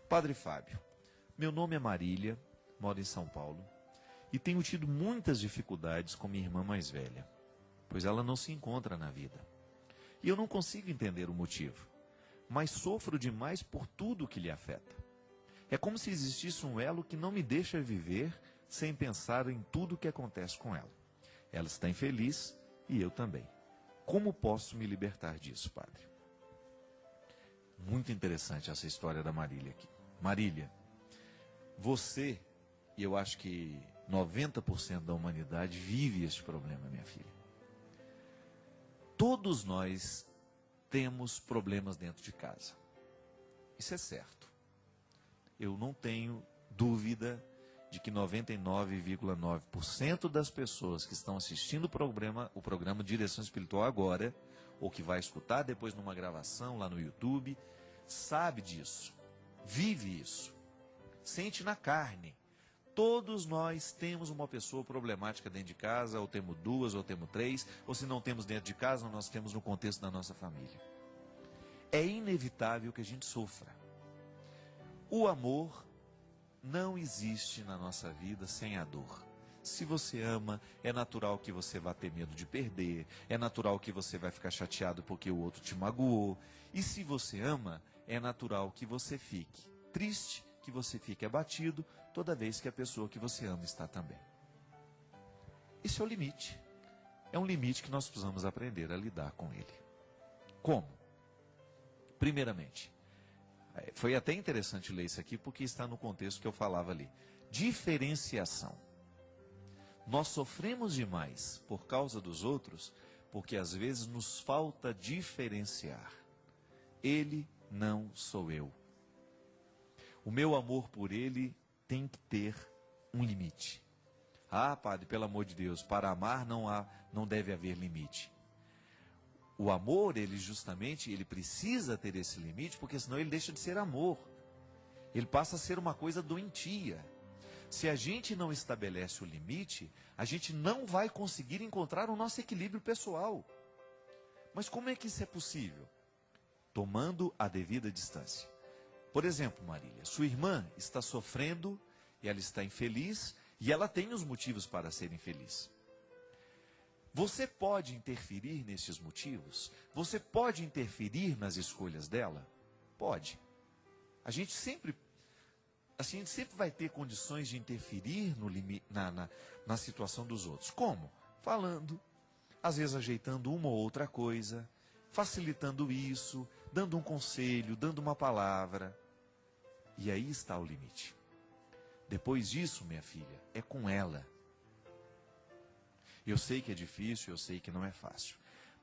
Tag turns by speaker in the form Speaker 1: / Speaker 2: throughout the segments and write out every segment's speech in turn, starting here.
Speaker 1: Padre Fábio, meu nome é Marília, moro em São Paulo, e tenho tido muitas dificuldades com minha irmã mais velha, pois ela não se encontra na vida. E eu não consigo entender o motivo, mas sofro demais por tudo que lhe afeta. É como se existisse um elo que não me deixa viver sem pensar em tudo o que acontece com ela. Ela está infeliz e eu também. Como posso me libertar disso, Padre? Muito interessante essa história da Marília aqui. Marília, você, e eu acho que 90% da humanidade vive este problema, minha filha. Todos nós temos problemas dentro de casa. Isso é certo. Eu não tenho dúvida de que 99,9% das pessoas que estão assistindo o programa Direção Espiritual agora, ou que vai escutar depois numa gravação lá no YouTube, sabe disso, vive isso, sente na carne. Todos nós temos uma pessoa problemática dentro de casa, ou temos duas, ou temos três, ou se não temos dentro de casa, nós temos no contexto da nossa família. É inevitável que a gente sofra. O amor não existe na nossa vida sem a dor. Se você ama, é natural que você vá ter medo de perder, é natural que você vai ficar chateado porque o outro te magoou. E se você ama, é natural que você fique triste, que você fique abatido toda vez que a pessoa que você ama está também. Esse é o limite. É um limite que nós precisamos aprender a lidar com ele. Como? Primeiramente, foi até interessante ler isso aqui, porque está no contexto que eu falava ali. Diferenciação. Nós sofremos demais por causa dos outros, porque às vezes nos falta diferenciar. Ele não sou eu. O meu amor por ele tem que ter um limite. Ah, padre, pelo amor de Deus, para amar não deve haver limite. O amor, ele precisa ter esse limite, porque senão ele deixa de ser amor. Ele passa a ser uma coisa doentia. Se a gente não estabelece o limite, a gente não vai conseguir encontrar o nosso equilíbrio pessoal. Mas como é que isso é possível? Tomando a devida distância. Por exemplo, Marília, sua irmã está sofrendo, e ela está infeliz, e ela tem os motivos para ser infeliz. Você pode interferir nesses motivos? Você pode interferir nas escolhas dela? Pode. A gente sempre vai ter condições de interferir na situação dos outros. Como? Falando, às vezes ajeitando uma ou outra coisa, facilitando isso, dando um conselho, dando uma palavra. E aí está o limite. Depois disso, minha filha, é com ela. Eu sei que é difícil, eu sei que não é fácil.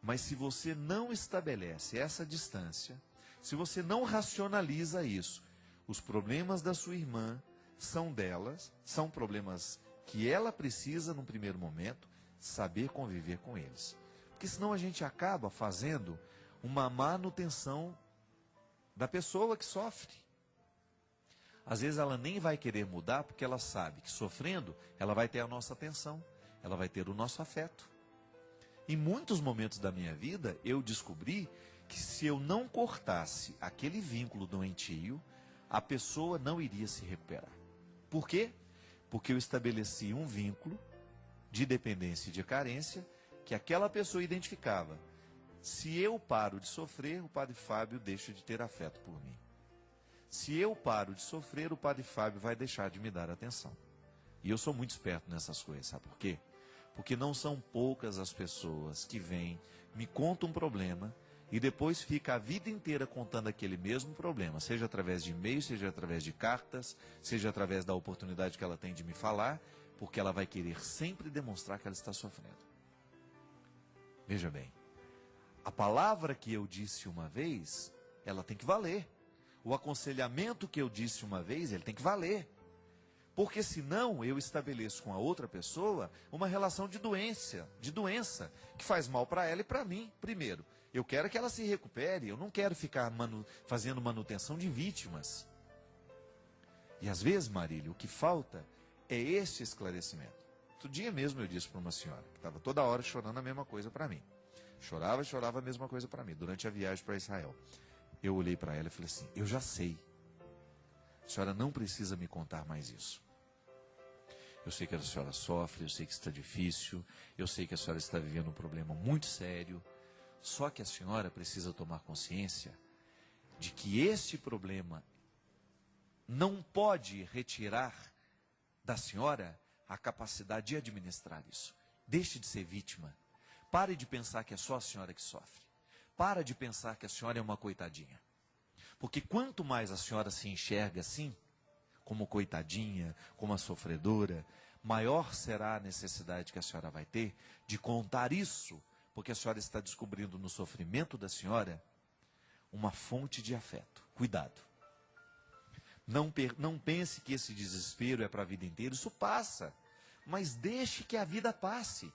Speaker 1: Mas se você não estabelece essa distância, se você não racionaliza isso, os problemas da sua irmã são delas, são problemas que ela precisa, num primeiro momento, saber conviver com eles. Porque senão a gente acaba fazendo uma manutenção da pessoa que sofre. Às vezes ela nem vai querer mudar, porque ela sabe que sofrendo, ela vai ter a nossa atenção. Ela vai ter o nosso afeto. Em muitos momentos da minha vida, eu descobri que se eu não cortasse aquele vínculo doentio, a pessoa não iria se recuperar. Por quê? Porque eu estabeleci um vínculo de dependência e de carência que aquela pessoa identificava. Se eu paro de sofrer, o Padre Fábio deixa de ter afeto por mim. Se eu paro de sofrer, o Padre Fábio vai deixar de me dar atenção. E eu sou muito esperto nessas coisas, sabe por quê? Porque não são poucas as pessoas que vêm, me contam um problema e depois fica a vida inteira contando aquele mesmo problema, seja através de e-mail, seja através de cartas, seja através da oportunidade que ela tem de me falar, porque ela vai querer sempre demonstrar que ela está sofrendo. Veja bem, a palavra que eu disse uma vez, ela tem que valer. O aconselhamento que eu disse uma vez, ele tem que valer. Porque senão eu estabeleço com a outra pessoa uma relação de doença, que faz mal para ela e para mim. Primeiro, eu quero que ela se recupere, eu não quero ficar fazendo manutenção de vítimas. E às vezes, Marília, o que falta é esse esclarecimento. Outro dia mesmo eu disse para uma senhora, que estava toda hora chorando a mesma coisa para mim. Chorava a mesma coisa para mim, durante a viagem para Israel. Eu olhei para ela e falei assim, eu já sei. A senhora não precisa me contar mais isso. Eu sei que a senhora sofre, eu sei que está difícil, eu sei que a senhora está vivendo um problema muito sério. Só que a senhora precisa tomar consciência de que este problema não pode retirar da senhora a capacidade de administrar isso. Deixe de ser vítima. Pare de pensar que é só a senhora que sofre. Pare de pensar que a senhora é uma coitadinha. Porque quanto mais a senhora se enxerga assim, como coitadinha, como a sofredora, maior será a necessidade que a senhora vai ter de contar isso, porque a senhora está descobrindo no sofrimento da senhora uma fonte de afeto. Cuidado. Não pense que esse desespero é para a vida inteira, isso passa. Mas deixe que a vida passe.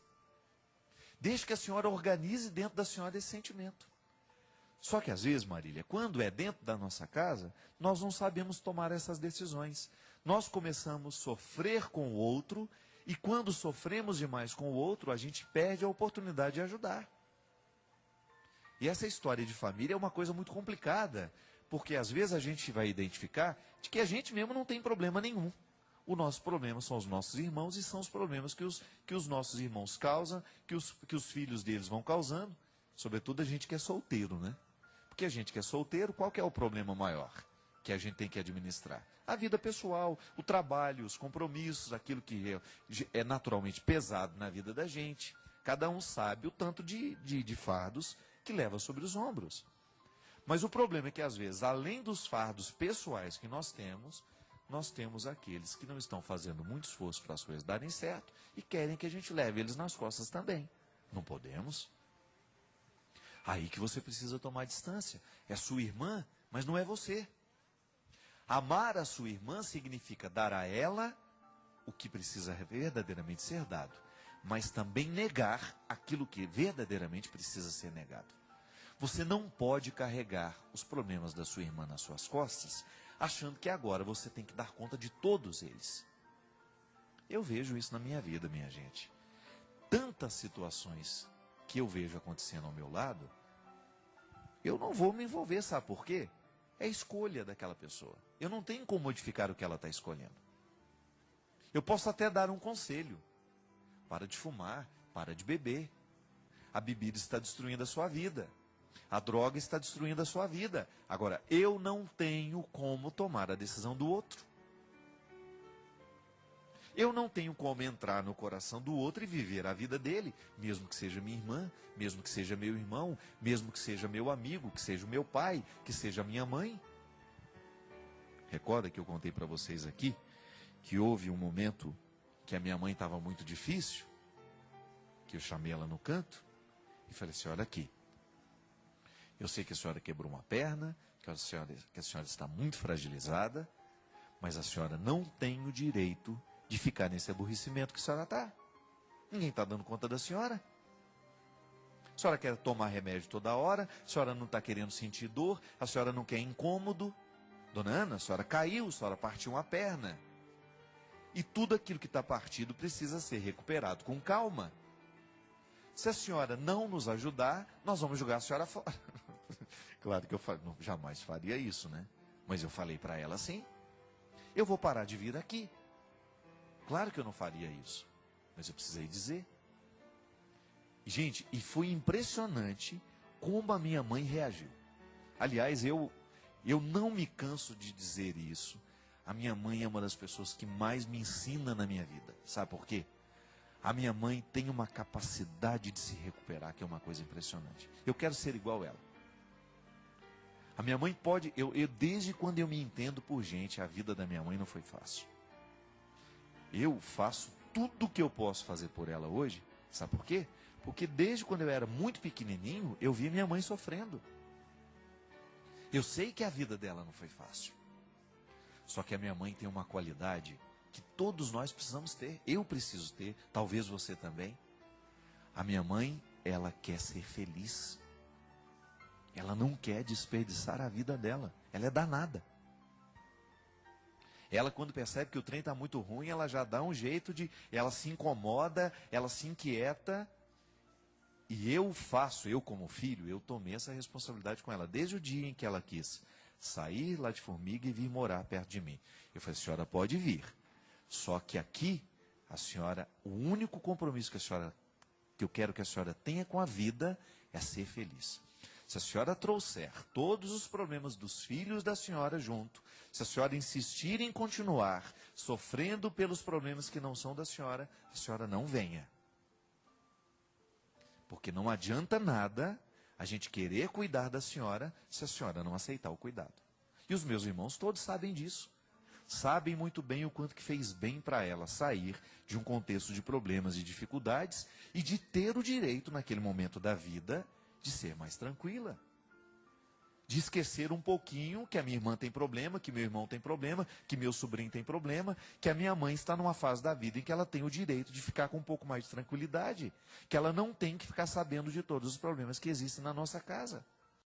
Speaker 1: Deixe que a senhora organize dentro da senhora esse sentimento. Só que às vezes, Marília, quando é dentro da nossa casa, nós não sabemos tomar essas decisões. Nós começamos a sofrer com o outro, e quando sofremos demais com o outro, a gente perde a oportunidade de ajudar. E essa história de família é uma coisa muito complicada, porque às vezes a gente vai identificar de que a gente mesmo não tem problema nenhum. O nosso problema são os nossos irmãos, e são os problemas que os nossos irmãos causam, que os filhos deles vão causando. Sobretudo a gente que é solteiro, né? Porque a gente que é solteiro, qual que é o problema maior que a gente tem que administrar? A vida pessoal, o trabalho, os compromissos, aquilo que é naturalmente pesado na vida da gente. Cada um sabe o tanto de fardos que leva sobre os ombros. Mas o problema é que às vezes, além dos fardos pessoais que nós temos aqueles que não estão fazendo muito esforço para as coisas darem certo e querem que a gente leve eles nas costas também. Não podemos. Aí que você precisa tomar distância. É sua irmã, mas não é você. Amar a sua irmã significa dar a ela o que precisa verdadeiramente ser dado, mas também negar aquilo que verdadeiramente precisa ser negado. Você não pode carregar os problemas da sua irmã nas suas costas, achando que agora você tem que dar conta de todos eles. Eu vejo isso na minha vida, minha gente. Tantas situações que eu vejo acontecendo ao meu lado, eu não vou me envolver, sabe por quê? É a escolha daquela pessoa. Eu não tenho como modificar o que ela está escolhendo. Eu posso até dar um conselho. Para de fumar, para de beber. A bebida está destruindo a sua vida. A droga está destruindo a sua vida. Agora, eu não tenho como tomar a decisão do outro. Eu não tenho como entrar no coração do outro e viver a vida dele, mesmo que seja minha irmã, mesmo que seja meu irmão, mesmo que seja meu amigo, que seja o meu pai, que seja minha mãe. Recorda que eu contei para vocês aqui que houve um momento que a minha mãe estava muito difícil, que eu chamei ela no canto e falei assim: olha aqui, eu sei que a senhora quebrou uma perna, que a senhora está muito fragilizada, mas a senhora não tem o direito de ficar nesse aborrecimento que a senhora está. Ninguém está dando conta da senhora. A senhora quer tomar remédio toda hora, a senhora não está querendo sentir dor, a senhora não quer incômodo. Dona Ana, a senhora caiu, a senhora partiu uma perna. E tudo aquilo que está partido precisa ser recuperado com calma. Se a senhora não nos ajudar, nós vamos jogar a senhora fora. Claro que eu jamais faria isso, né? Mas eu falei para ela assim: eu vou parar de vir aqui. Claro que eu não faria isso, mas eu precisei dizer. Gente, e foi impressionante como a minha mãe reagiu. Aliás, eu não me canso de dizer isso. A minha mãe é uma das pessoas que mais me ensina na minha vida. Sabe por quê? A minha mãe tem uma capacidade de se recuperar, que é uma coisa impressionante. Eu quero ser igual a ela. A minha mãe pode... desde quando eu me entendo por gente, a vida da minha mãe não foi fácil. Eu faço tudo o que eu posso fazer por ela hoje. Sabe por quê? Porque desde quando eu era muito pequenininho, eu via minha mãe sofrendo. Eu sei que a vida dela não foi fácil. Só que a minha mãe tem uma qualidade que todos nós precisamos ter. Eu preciso ter, talvez você também. A minha mãe, ela quer ser feliz. Ela não quer desperdiçar a vida dela. Ela é danada. Ela, quando percebe que o trem está muito ruim, ela já dá um jeito de... Ela se incomoda, ela se inquieta. E eu como filho, eu tomei essa responsabilidade com ela. Desde o dia em que ela quis sair lá de Formiga e vir morar perto de mim. Eu falei, a senhora pode vir. Só que aqui, a senhora, o único compromisso que eu quero que a senhora tenha com a vida é ser feliz. Se a senhora trouxer todos os problemas dos filhos da senhora junto, se a senhora insistir em continuar sofrendo pelos problemas que não são da senhora, a senhora não venha. Porque não adianta nada a gente querer cuidar da senhora se a senhora não aceitar o cuidado. E os meus irmãos todos sabem disso. Sabem muito bem o quanto que fez bem para ela sair de um contexto de problemas e dificuldades e de ter o direito, naquele momento da vida, de ser mais tranquila. De esquecer um pouquinho que a minha irmã tem problema, que meu irmão tem problema, que meu sobrinho tem problema, que a minha mãe está numa fase da vida em que ela tem o direito de ficar com um pouco mais de tranquilidade, que ela não tem que ficar sabendo de todos os problemas que existem na nossa casa.